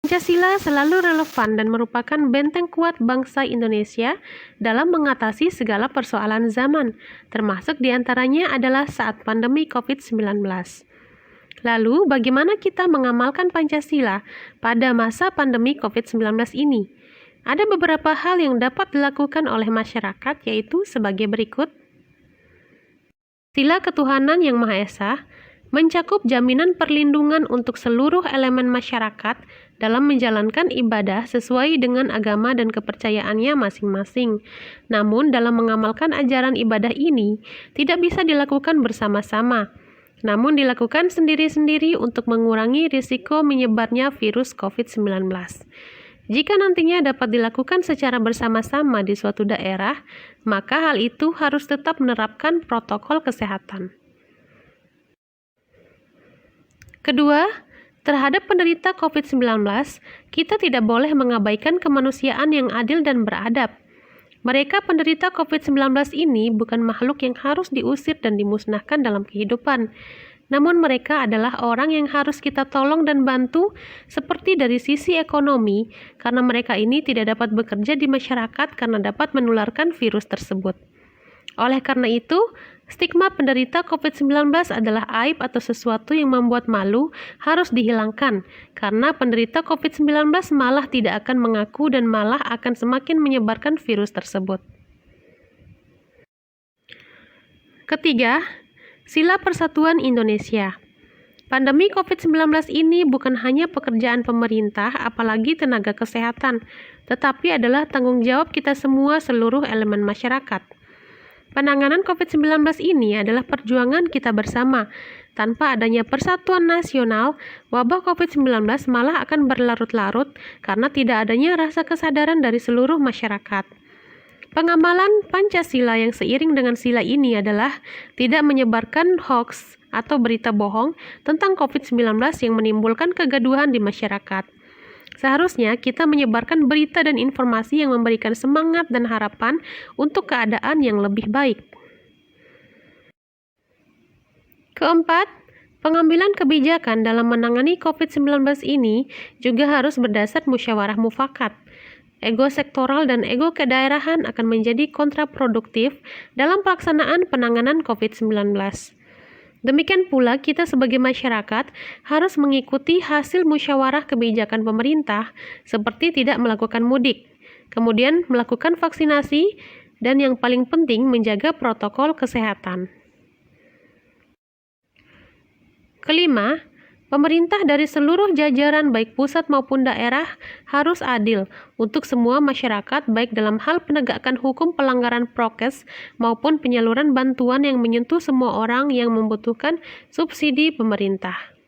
Pancasila selalu relevan dan merupakan benteng kuat bangsa Indonesia dalam mengatasi segala persoalan zaman, termasuk diantaranya adalah saat pandemi COVID-19. Lalu, bagaimana kita mengamalkan Pancasila pada masa pandemi COVID-19 ini? Ada beberapa hal yang dapat dilakukan oleh masyarakat, yaitu sebagai berikut. Sila Ketuhanan Yang Maha Esa mencakup jaminan perlindungan untuk seluruh elemen masyarakat dalam menjalankan ibadah sesuai dengan agama dan kepercayaannya masing-masing. Namun, dalam mengamalkan ajaran ibadah ini tidak bisa dilakukan bersama-sama, namun dilakukan sendiri-sendiri untuk mengurangi risiko menyebarnya virus COVID-19. Jika nantinya dapat dilakukan secara bersama-sama di suatu daerah, maka hal itu harus tetap menerapkan protokol kesehatan. Kedua, terhadap penderita COVID-19, kita tidak boleh mengabaikan kemanusiaan yang adil dan beradab. Mereka penderita COVID-19 ini bukan makhluk yang harus diusir dan dimusnahkan dalam kehidupan. Namun mereka adalah orang yang harus kita tolong dan bantu seperti dari sisi ekonomi, karena mereka ini tidak dapat bekerja di masyarakat karena dapat menularkan virus tersebut. Oleh karena itu, stigma penderita COVID-19 adalah aib atau sesuatu yang membuat malu harus dihilangkan, karena penderita COVID-19 malah tidak akan mengaku dan malah akan semakin menyebarkan virus tersebut. Ketiga, Sila Persatuan Indonesia. Pandemi COVID-19 ini bukan hanya pekerjaan pemerintah, apalagi tenaga kesehatan, tetapi adalah tanggung jawab kita semua seluruh elemen masyarakat. Penanganan COVID-19 ini adalah perjuangan kita bersama. Tanpa adanya persatuan nasional, wabah COVID-19 malah akan berlarut-larut karena tidak adanya rasa kesadaran dari seluruh masyarakat. Pengamalan Pancasila yang seiring dengan sila ini adalah tidak menyebarkan hoaks atau berita bohong tentang COVID-19 yang menimbulkan kegaduhan di masyarakat. Seharusnya kita menyebarkan berita dan informasi yang memberikan semangat dan harapan untuk keadaan yang lebih baik. Keempat, pengambilan kebijakan dalam menangani COVID-19 ini juga harus berdasar musyawarah mufakat. Ego sektoral dan ego kedaerahan akan menjadi kontraproduktif dalam pelaksanaan penanganan COVID-19. Demikian pula kita sebagai masyarakat harus mengikuti hasil musyawarah kebijakan pemerintah seperti tidak melakukan mudik, kemudian melakukan vaksinasi, dan yang paling penting menjaga protokol kesehatan. Kelima, pemerintah dari seluruh jajaran baik pusat maupun daerah harus adil untuk semua masyarakat baik dalam hal penegakan hukum pelanggaran prokes maupun penyaluran bantuan yang menyentuh semua orang yang membutuhkan subsidi pemerintah.